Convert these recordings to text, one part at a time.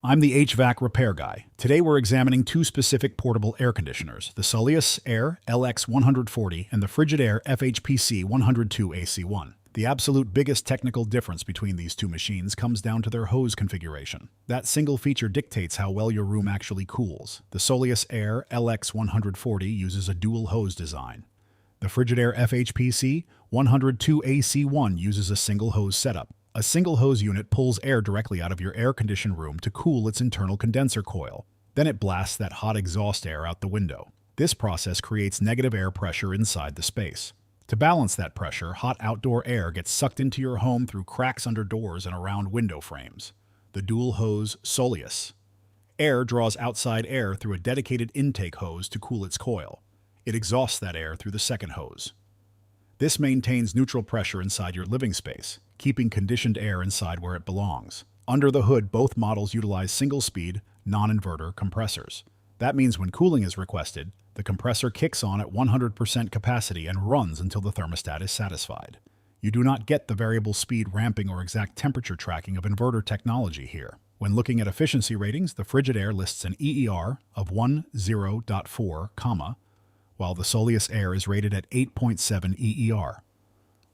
I'm the HVAC repair guy. Today we're examining two specific portable air conditioners, the Soleus Air LX-140 and the Frigidaire FHPC102AC1. The absolute biggest technical difference between these two machines comes down to their hose configuration. That single feature dictates how well your room actually cools. The Soleus Air LX-140 uses a dual hose design. The Frigidaire FHPC102AC1 uses a single hose setup. A single hose unit pulls air directly out of your air-conditioned room to cool its internal condenser coil. Then it blasts that hot exhaust air out the window. This process creates negative air pressure inside the space. To balance that pressure, hot outdoor air gets sucked into your home through cracks under doors and around window frames. The dual hose Soleus Air draws outside air through a dedicated intake hose to cool its coil. It exhausts that air through the second hose. This maintains neutral pressure inside your living space, keeping conditioned air inside where it belongs. Under the hood, both models utilize single-speed, non-inverter compressors. That means when cooling is requested, the compressor kicks on at 100% capacity and runs until the thermostat is satisfied. You do not get the variable speed ramping or exact temperature tracking of inverter technology here. When looking at efficiency ratings, the Frigidaire lists an EER of 10.4, while the Soleus Air is rated at 8.7 EER.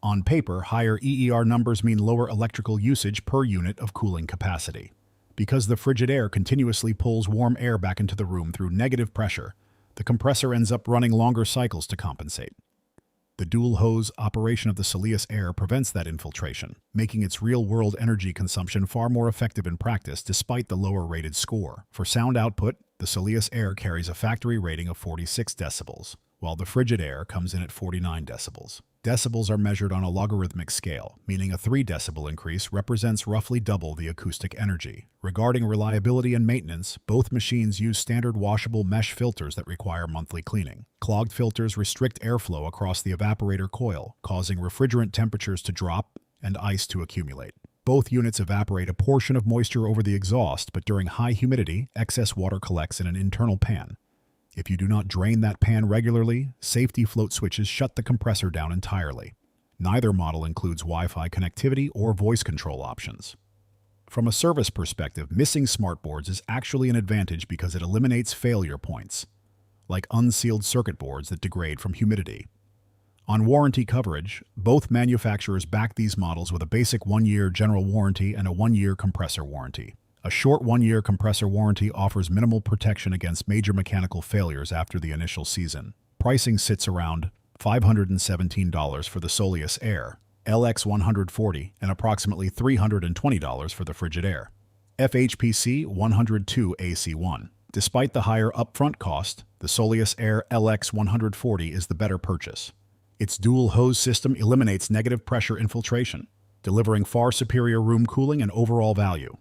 On paper, higher EER numbers mean lower electrical usage per unit of cooling capacity. Because the Frigidaire continuously pulls warm air back into the room through negative pressure, the compressor ends up running longer cycles to compensate. The dual hose operation of the Soleus Air prevents that infiltration, making its real-world energy consumption far more effective in practice despite the lower rated score. For sound output, the Soleus Air carries a factory rating of 46 decibels, while the Frigidaire comes in at 49 decibels. Decibels are measured on a logarithmic scale, meaning a 3 decibel increase represents roughly double the acoustic energy. Regarding reliability and maintenance, both machines use standard washable mesh filters that require monthly cleaning. Clogged filters restrict airflow across the evaporator coil, causing refrigerant temperatures to drop and ice to accumulate. Both units evaporate a portion of moisture over the exhaust, but during high humidity, excess water collects in an internal pan. If you do not drain that pan regularly, safety float switches shut the compressor down entirely. Neither model includes Wi-Fi connectivity or voice control options. From a service perspective, missing smartboards is actually an advantage because it eliminates failure points, like unsealed circuit boards that degrade from humidity. On warranty coverage, both manufacturers back these models with a basic 1-year general warranty and a 1-year compressor warranty. A short 1-year compressor warranty offers minimal protection against major mechanical failures after the initial season. Pricing sits around $517 for the Soleus Air LX-140 and approximately $320 for the Frigidaire FHPC102AC1. Despite the higher upfront cost, the Soleus Air LX-140 is the better purchase. Its dual hose system eliminates negative pressure infiltration, delivering far superior room cooling and overall value.